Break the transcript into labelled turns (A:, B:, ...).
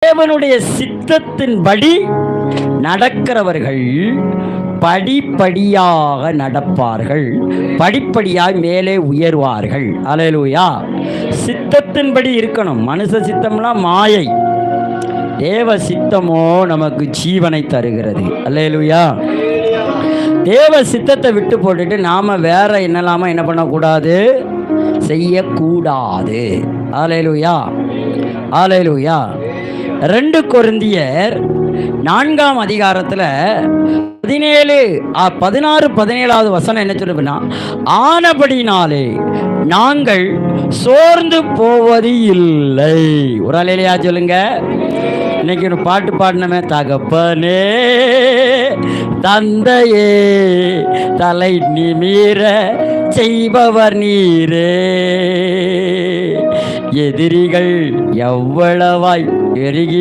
A: தேவனுடைய சித்தத்தின்படி நடக்கிறவர்கள் படிப்படியாக நடப்பார்கள், படிப்படியாக மேலே உயர்வார்கள். அல்லேலூயா. சித்தத்தின்படி இருக்கணும். மனுஷ சித்தம்லாம் மாயை, தேவ சித்தமோ நமக்கு ஜீவனை தருகிறது. அல்லேலூயா. தேவ சித்தத்தை விட்டு போட்டுட்டு நாம வேற என்னலாமா என்ன பண்ணக்கூடாது, செய்யக்கூடாது. அல்லேலூயா. அல்லேலூயா. 2 கொரிந்தியர் 4ஆம் அதிகாரத்தில் 16-17 வசனம் என்ன சொல்லுதுன்னா, ஆனபடினாலே நாங்கள் சோர்ந்து போவது இல்லை. ஒரு அல்லேலூயா சொல்லுங்க. இன்னைக்கு ஒரு பாட்டு பாடினமே, தகப்பனே தந்தையே தலை நிமிர செய்பவர் நீரே, எதிரிகள் எவ்வளவாய் பெருகி